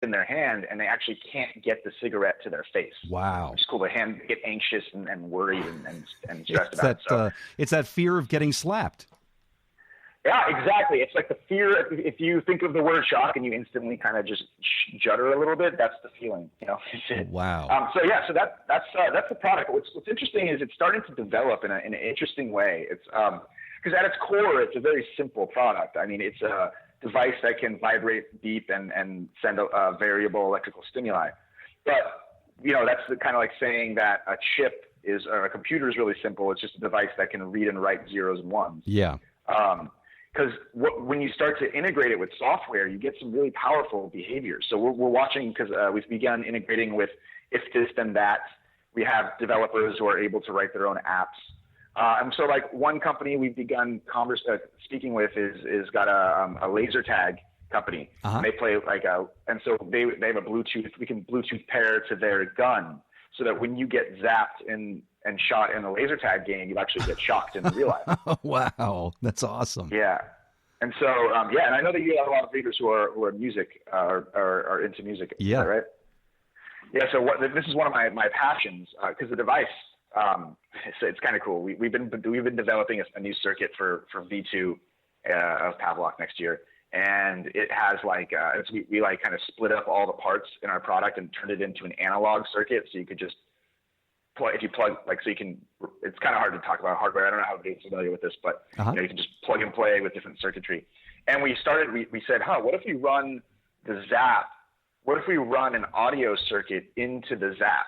in their hand, and they actually can't get the cigarette to their face. Wow. It's cool. The hand get anxious and worried and stressed It's about it. So, it's that fear of getting slapped. yeah, exactly. It's like the fear. If you think of the word shock and you instantly kind of just judder a little bit, that's the feeling. Wow. So yeah, so that's the product. What's interesting is it's starting to develop in an interesting way. It's because at its core, it's a very simple product. I mean, it's a device that can vibrate, beep, and send a variable electrical stimuli. But that's kind of like saying that a chip or a computer is really simple. It's just a device that can read and write zeros and ones. Yeah. Because when you start to integrate it with software, you get some really powerful behaviors. So we're watching, because we've begun integrating with if this then that. We have developers who are able to write their own apps. And so like one company we've begun speaking with is got a laser tag company. Uh-huh. And they play and so they have a Bluetooth. We can Bluetooth pair to their gun so that when you get zapped and shot in the laser tag game, you actually get shocked in real life. Oh, wow. That's awesome. Yeah. And so, and I know that you have a lot of readers who are music, are into music. Yeah. Right? Yeah. So this is one of my passions, because the device, it's kind of cool. We've been developing a new circuit for V2 of Pavlok next year. And it has we kind of split up all the parts in our product and turned it into an analog circuit. So you could just if you plug, so you can, it's kind of hard to talk about hardware. I don't know how to get familiar with this, but you can just plug and play with different circuitry. And we said, what if we run the zap? What if we run an audio circuit into the zap,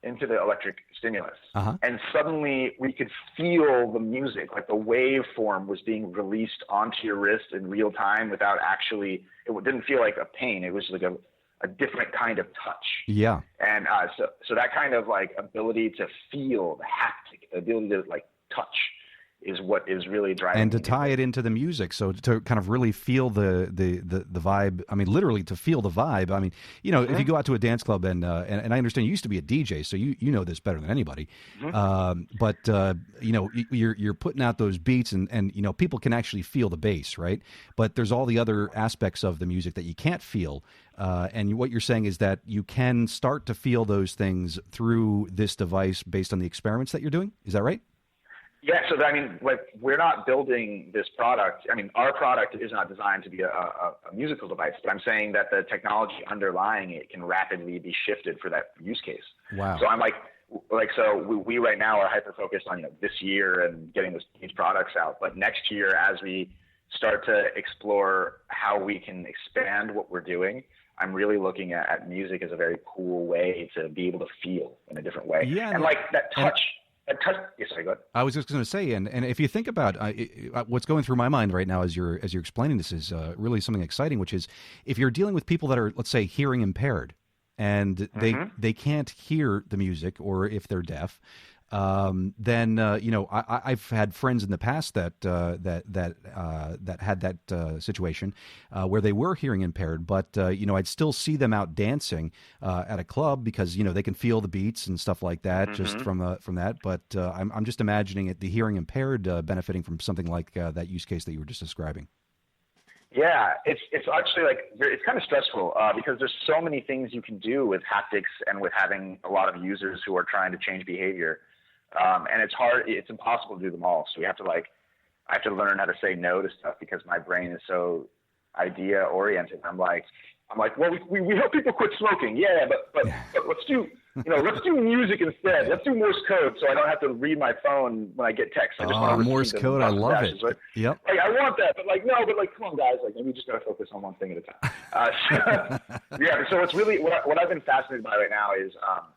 into the electric stimulus? And suddenly we could feel the music, like the waveform was being released onto your wrist in real time without actually, it didn't feel like a pain. It was like a different kind of touch. Yeah. And so that kind of ability to feel the haptic, the ability to touch is what is really driving. And to tie it into the music, so to kind of really feel the vibe. I mean, literally to feel the vibe. I mean, if you go out to a dance club and I understand you used to be a DJ, so you know this better than anybody. But you're putting out those beats and people can actually feel the bass, right? But there's all the other aspects of the music that you can't feel. And what you're saying is that you can start to feel those things through this device based on the experiments that you're doing. Is that right? Yeah, so we're not building this product. I mean, our product is not designed to be a musical device, but I'm saying that the technology underlying it can rapidly be shifted for that use case. Wow. So I'm we right now are hyper focused on this year and getting these products out. But next year, as we start to explore how we can expand what we're doing, I'm really looking at music as a very cool way to be able to feel in a different way. Yeah, and that touch. Yes, sorry, go ahead. I was just going to say, and if you think about what's going through my mind right now as you're explaining this is really something exciting, which is if you're dealing with people that are, let's say, hearing impaired, and they can't hear the music, or if they're deaf, then I've had friends in the past that had that situation where they were hearing impaired, but I'd still see them out dancing at a club because they can feel the beats and stuff like that just from that. But I'm just imagining the hearing impaired benefiting from something like that use case that you were just describing. Yeah, it's actually it's kind of stressful because there's so many things you can do with haptics and with having a lot of users who are trying to change behavior. And it's hard. It's impossible to do them all. So we have to I have to learn how to say no to stuff because my brain is so idea oriented. I'm like, well, we help people quit smoking. Yeah, but let's do music instead. Let's do Morse code so I don't have to read my phone when I get text. I just want to Morse code. I love it. Right? Yep. I want that, but come on, guys. Maybe we just gotta focus on one thing at a time. Yeah. So it's really what I've been fascinated by right now is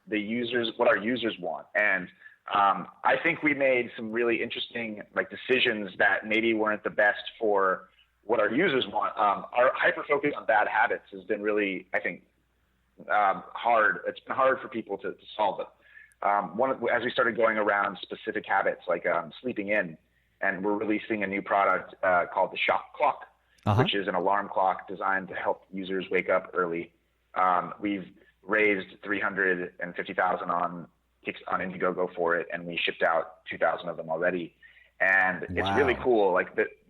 the users, what our users want, and I think we made some really interesting decisions that maybe weren't the best for what our users want. Our hyper focus on bad habits has been really, I think, hard. It's been hard for people to solve it. As we started going around specific habits like sleeping in, and we're releasing a new product called the Shock Clock, which is an alarm clock designed to help users wake up early. We've raised $350,000 on Indiegogo for it, and we shipped out 2,000 of them already. And it's really cool.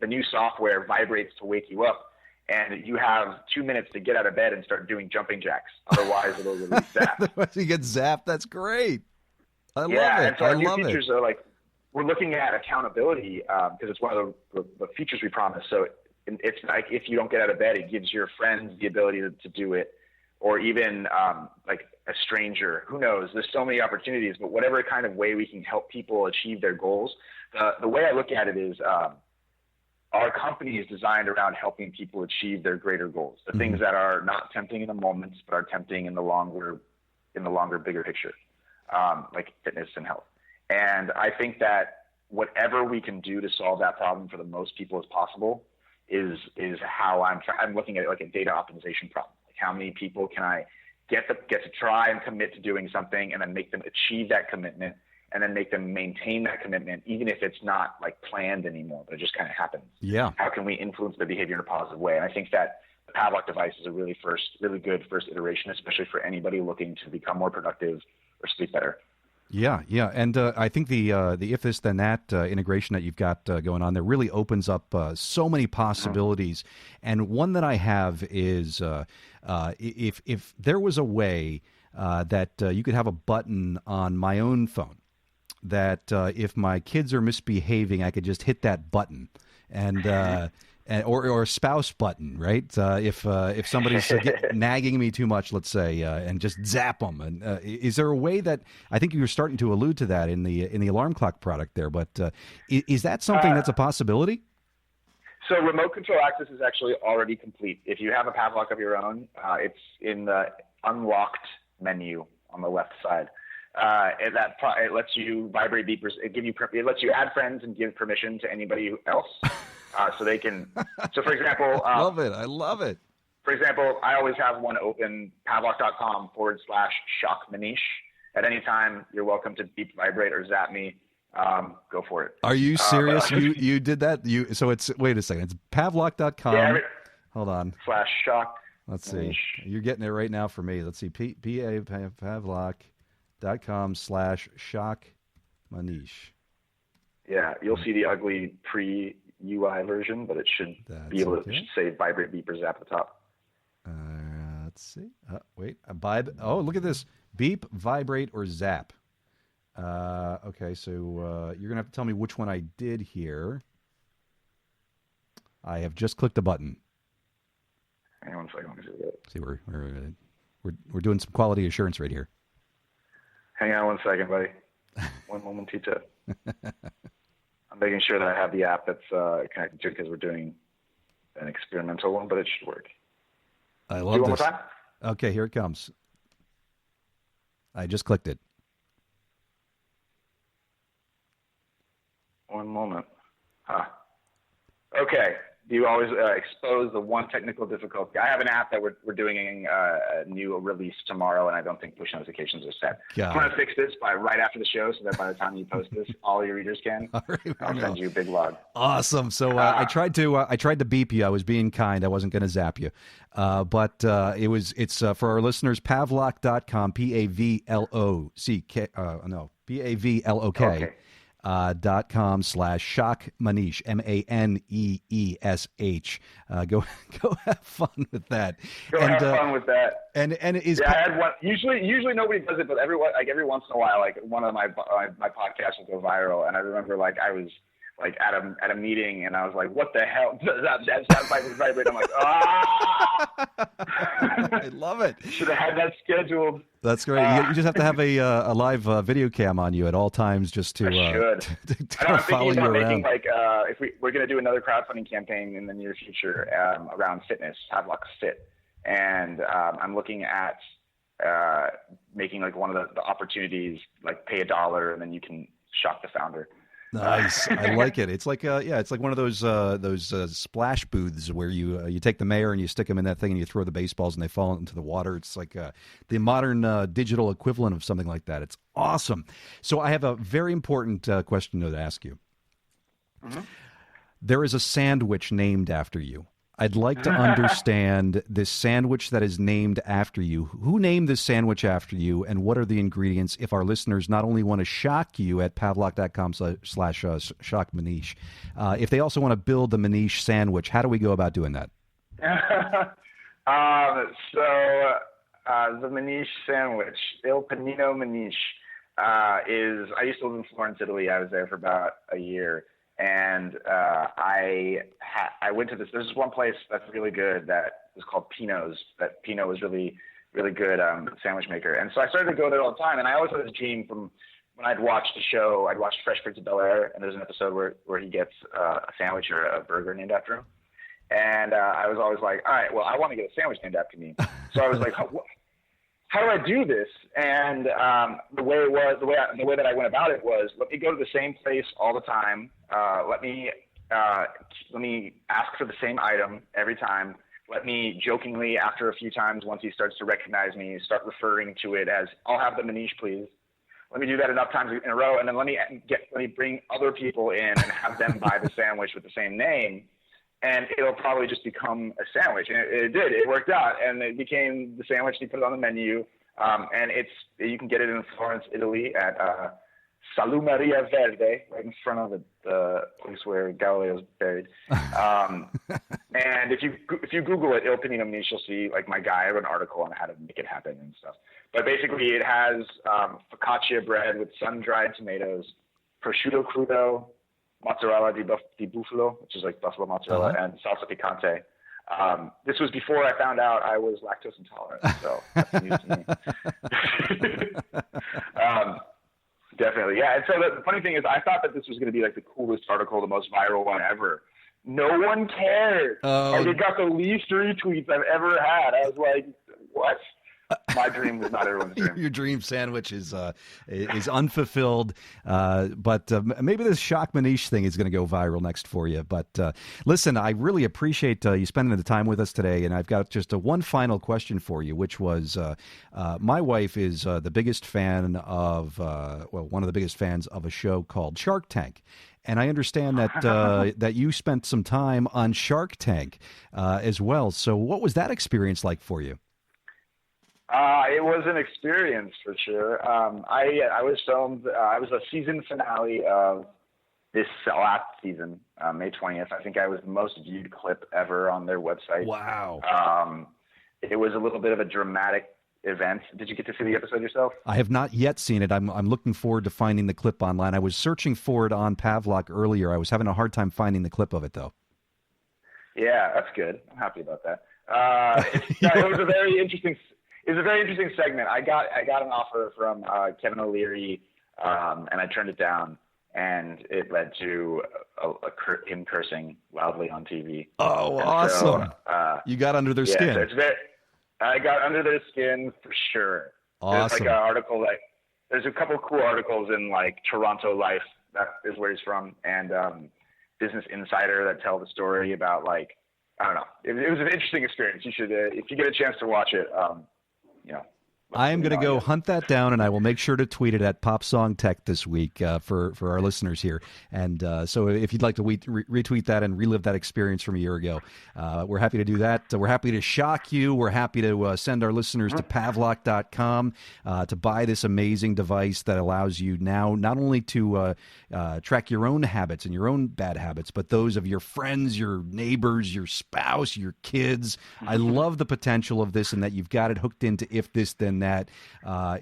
The new software vibrates to wake you up, and you have 2 minutes to get out of bed and start doing jumping jacks. Otherwise, it'll release zapped. Otherwise, you get zapped. That's great. I love it. And so our new love features are like, we're looking at accountability because it's one of the features we promised. So it's like if you don't get out of bed, it gives your friends the ability to do it, or even like a stranger. Who knows? There's so many opportunities, but whatever kind of way we can help people achieve their goals. The way I look at it is our company is designed around helping people achieve their greater goals, the things that are not tempting in the moment, but are tempting in the longer, bigger picture, like fitness and health. And I think that whatever we can do to solve that problem for the most people as possible is how I'm looking at it like a data optimization problem. Like how many people can I get to try and commit to doing something, and then make them achieve that commitment, and then make them maintain that commitment, even if it's not like planned anymore, but it just kind of happens. Yeah. How can we influence their behavior in a positive way? And I think that the Pavlok device is a really good first iteration, especially for anybody looking to become more productive or sleep better. Yeah, and I think the if this then that integration that you've got going on there really opens up so many possibilities. And one that I have is if there was a way that you could have a button on my own phone that if my kids are misbehaving, I could just hit that button, and or a spouse button, right? If somebody's nagging me too much, let's say, and just zap them. And is there a way that I think you were starting to allude to that in the alarm clock product there? But is that something that's a possibility? So remote control access is actually already complete. If you have a Pavlok of your own, it's in the unlocked menu on the left side. It lets you vibrate beepers. It lets you add friends and give permission to anybody else, so they can. So for example, I love it. For example, I always have one open, Pavlok.com/shock Maneesh. At any time, you're welcome to beep, vibrate, or zap me. Go for it. Are you serious? You did that? So it's wait a second. It's Pavlok.com. Yeah, hold on. /shock. Let's see. You're getting it right now for me. Let's see. Pavlok.com/shock Maneesh. Yeah, you'll see the ugly pre-UI version, but it should be able to say vibrate, beep, or zap at the top. Let's see. Wait. Oh, look at this. Beep, vibrate, or zap. Okay, so you're going to have to tell me which one I did here. I have just clicked the button. Hang on a second. Let me see that. See, we're doing some quality assurance right here. Hang on 1 second, buddy. One moment, Tito. I'm making sure that I have the app that's connected to it because we're doing an experimental one, but it should work. I love this. One more time? Okay, here it comes. I just clicked it. One moment. Okay. You always expose the one technical difficulty. I have an app that we're doing a new release tomorrow, and I don't think push notifications are set. I'm going to fix this right after the show, so that by the time you post this, all your readers can. I'll send you a big log. Awesome. So I tried to beep you. I was being kind. I wasn't going to zap you, but it's for our listeners. Pavlok.com. Pavlok. Okay. .com/shock Maneesh, Maneesh. Go have fun with that. Have fun with that. And is I had one. Usually nobody does it, but every once in a while, like one of my podcasts will go viral, and I remember like I was like at a meeting, and I was like, "What the hell?" That's vibrate. I'm like, I love it. Should have had that scheduled. That's great. You just have to have a live video cam on you at all times, just to follow you around. If we're going to do another crowdfunding campaign in the near future around fitness, Pavlok Fit, and I'm looking at making like one of the opportunities, like pay $1 and then you can shock the founder. Nice. I like it. It's like it's like one of those splash booths where you take the mayor and you stick him in that thing and you throw the baseballs and they fall into the water. It's like the modern digital equivalent of something like that. It's awesome. So I have a very important question to ask you. Mm-hmm. There is a sandwich named after you. I'd like to understand this sandwich that is named after you. Who named this sandwich after you, and what are the ingredients if our listeners not only want to shock you at Pavlok.com/shock Maneesh, if they also want to build the Maneesh sandwich, how do we go about doing that? The Maneesh sandwich, Il Panino Maneesh, is. I used to live in Florence, Italy. I was there for about a year, and I went to this. There's this one place that's really good that is called Pino's. That Pino was really really good sandwich maker, and so I started to go there all the time. And I always had this dream from when I'd watched the show. I'd watched Fresh Prince of Bel-Air, and there's an episode where he gets a sandwich or a burger named after him. And I was always like, all right, well, I want to get a sandwich named after me. So I was like, how do I do this? And the way that I went about it was, let me go to the same place all the time. Let me ask for the same item every time. Let me jokingly, after a few times, once he starts to recognize me, start referring to it as, I'll have the Maneesh, please. Let me do that enough times in a row, and then let me bring other people in and have them buy the sandwich with the same name. And it'll probably just become a sandwich. And it did. It worked out. And it became the sandwich. You put it on the menu. And you can get it in Florence, Italy at Salumeria Verde, right in front of the place where Galileo's buried. And if you Google it, Il Panino Maneesh, you'll see, like, my guy, I wrote an article on how to make it happen and stuff. But basically it has focaccia bread with sun-dried tomatoes, prosciutto crudo, mozzarella di bufalo, which is like buffalo mozzarella, and salsa picante. This was before I found out I was lactose intolerant, so that's news to me. Definitely, yeah. And so the funny thing is, I thought that this was going to be like the coolest article, the most viral one ever. No one cared. Like, it got the least retweets I've ever had. I was like, what? My dream was not everyone's dream. Your dream sandwich is unfulfilled, but maybe this Shock Maneesh thing is going to go viral next for you. But listen, I really appreciate you spending the time with us today, and I've got just one final question for you, which was my wife is the biggest fan of, one of the biggest fans of a show called Shark Tank. And I understand that that you spent some time on Shark Tank as well. So what was that experience like for you? It was an experience for sure. I was filmed. I was a season finale of this last season, May 20th. I think I was the most viewed clip ever on their website. Wow. It was a little bit of a dramatic event. Did you get to see the episode yourself? I have not yet seen it. I'm looking forward to finding the clip online. I was searching for it on Pavlok earlier. I was having a hard time finding the clip of it, though. Yeah, that's good. I'm happy about that. It was a very interesting. It was a very interesting segment. I got an offer from Kevin O'Leary, and I turned it down, and it led to him cursing loudly on TV. Oh, and awesome! So, you got under their skin. So I got under their skin for sure. Awesome. There's like an article there's a couple of cool articles in like Toronto Life, that is where he's from, and Business Insider that tell the story about, like, I don't know. It was an interesting experience. You should, if you get a chance to watch it. I am going to go hunt that down, and I will make sure to tweet it at Pop Song Tech this week for our listeners here. And so if you'd like to retweet that and relive that experience from a year ago, we're happy to do that. We're happy to shock you. We're happy to send our listeners to Pavlok.com to buy this amazing device that allows you now not only to track your own habits and your own bad habits, but those of your friends, your neighbors, your spouse, your kids. I love the potential of this, and that you've got it hooked into If This Then That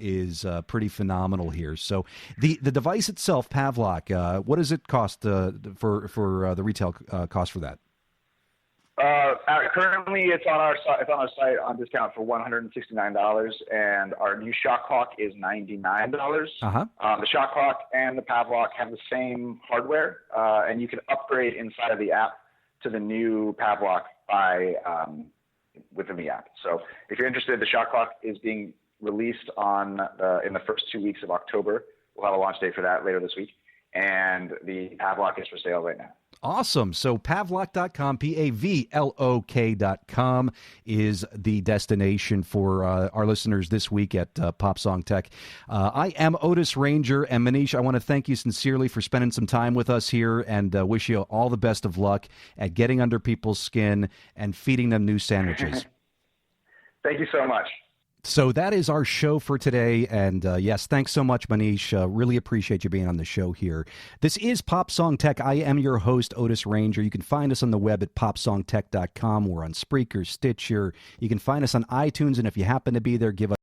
is pretty phenomenal here. So the device itself, Pavlok, what does it cost for the retail cost for that? Currently, it's on our site on discount for $169, and our new Shock Clock is $99. The Shock Clock and the Pavlok have the same hardware, and you can upgrade inside of the app to the new Pavlok within the app. So if you're interested, the Shock Clock is being released in the first 2 weeks of October. We'll have a launch date for that later this week. And the Pavlok is for sale right now. Awesome. So Pavlok.com, Pavlok.com is the destination for our listeners this week at Pop Song Tech. I am Otis Ranger, and Maneesh, I want to thank you sincerely for spending some time with us here, and wish you all the best of luck at getting under people's skin and feeding them new sandwiches. Thank you so much. So that is our show for today. And yes, thanks so much, Maneesh. Really appreciate you being on the show here. This is Pop Song Tech. I am your host, Otis Ranger. You can find us on the web at popsongtech.com. We're on Spreaker, Stitcher. You can find us on iTunes. And if you happen to be there, give us